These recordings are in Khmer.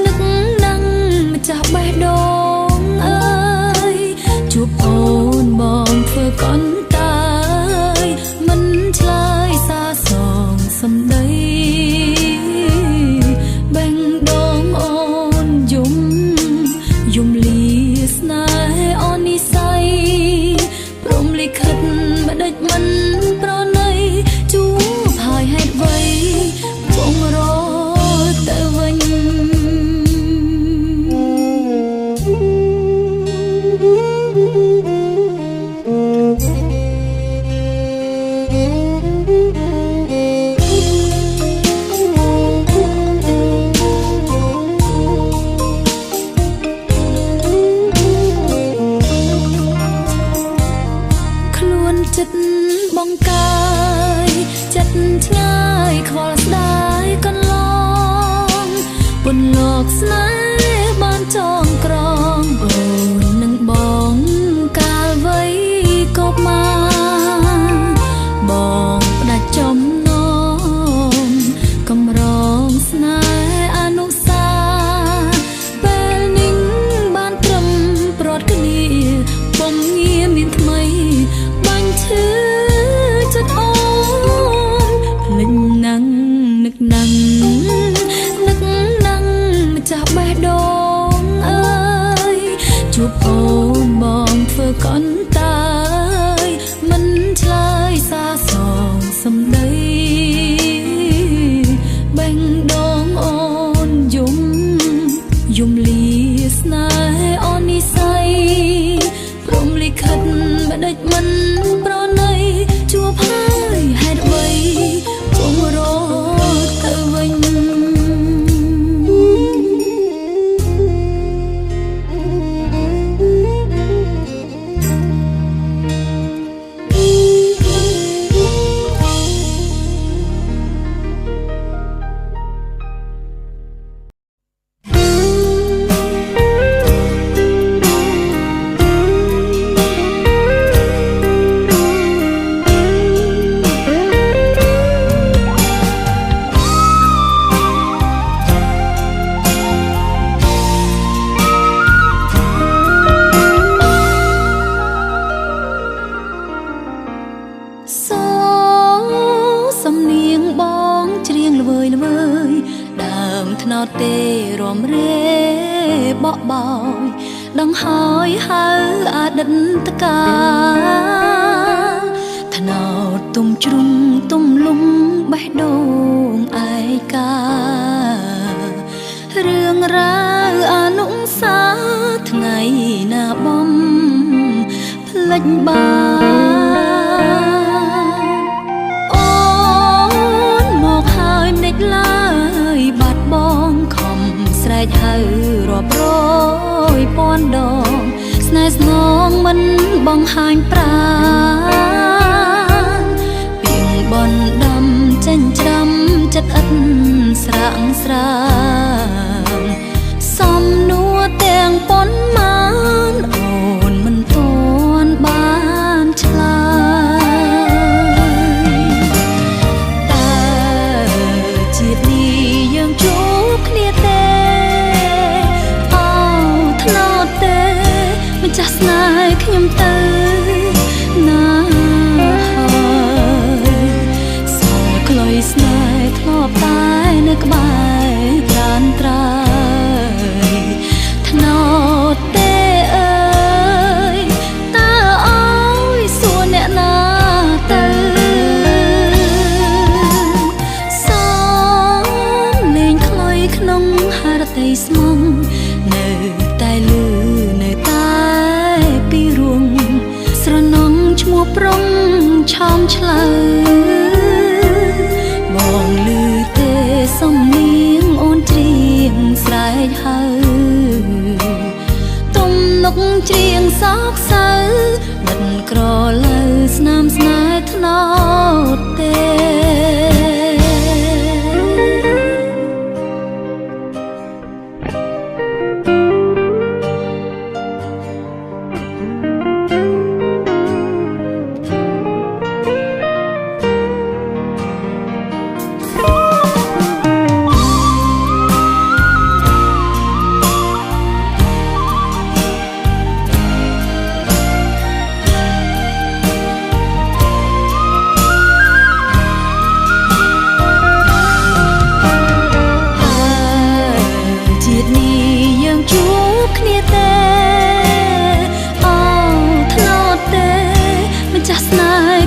នឹក ជួបអូនបងធ្វើកន្តើយមិនឆ្លើយសារសងសំដីបេះដូងអូនយំលីស្នេហ៍អូននិស័យព្រមលិខិតមិនដេចមិនប្រណីជួបហើយហេតុអ្វីគង់រត់ទៅវិញសំនៀងបងច្រៀងល្វើយដើមថ្នោតទេរំរេបក់បោយដង្ហើយហៅអតីតកាលថ្នោតទុំជ្រុំទុំលំបេះដូងឯការឿងរ៉ាវអនុស្សាវរីយ៍ថ្ងៃណាបំភ្លេចបានឡើយបាត់បងខំស្រែកហៅរាប់រយពាន់ដងស្នេហ៍ស្នងមិនបង្ហាញប្រាណពីងបនដំចេញច្រាំចិត្តឥតស្រាក់ស្រាងសំនួរទាំងប៉ុន្មានអូនមិនទាន់បានឆ្លើយជាតិនេះយើងជួបគ្នាទេអូថ្នោតទេម្ចាស់ស្នេហ៍ខ្ញុំទៅណាហើយសល់ក្លុយស្នេហ៍ធ្លាប់តែនៅក្បែរប្រានត្រើយថ្នោតទេអើយតើអើយសួរអ្នកណាទៅក្នុងហារតីស្មងនៅតែលឺនៅតែពីរួងស្រណងឈ្មោះប្រុងឆោមឆ្លើបងលឺទេសំនៀងអូនច្រៀងស្រែកហៅទំនុកច្រៀងសោកសៅដិតក្រឡៅស្នាមស្នេហ៍ថ្នោតទេ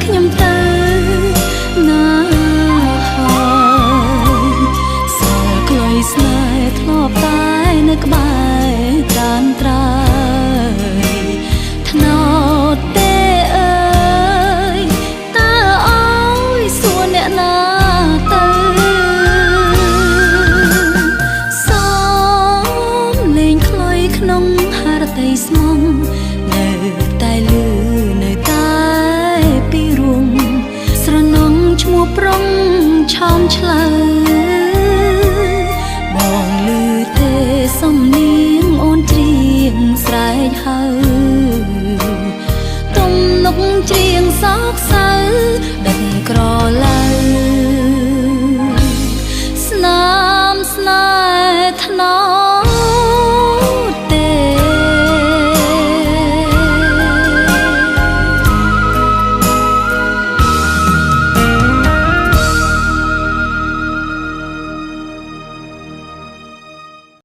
ខ្ញុំទៅណាហើយសល់ក្លុយស្នេហ៍ធ្លាប់តែនៅក្បែរប្រានត្រើយថ្នោតទេអើយតើអើយសួរអ្នកណាទៅសូមលេងក្លុយក្នុងហារតីស្មងនៅតែលឺនៅតែពីរួងស្រណងឈ្មោះប្រុងឆោមឆ្លើបងលឺទេសំនៀងអូនច្រៀងស្រែកហៅ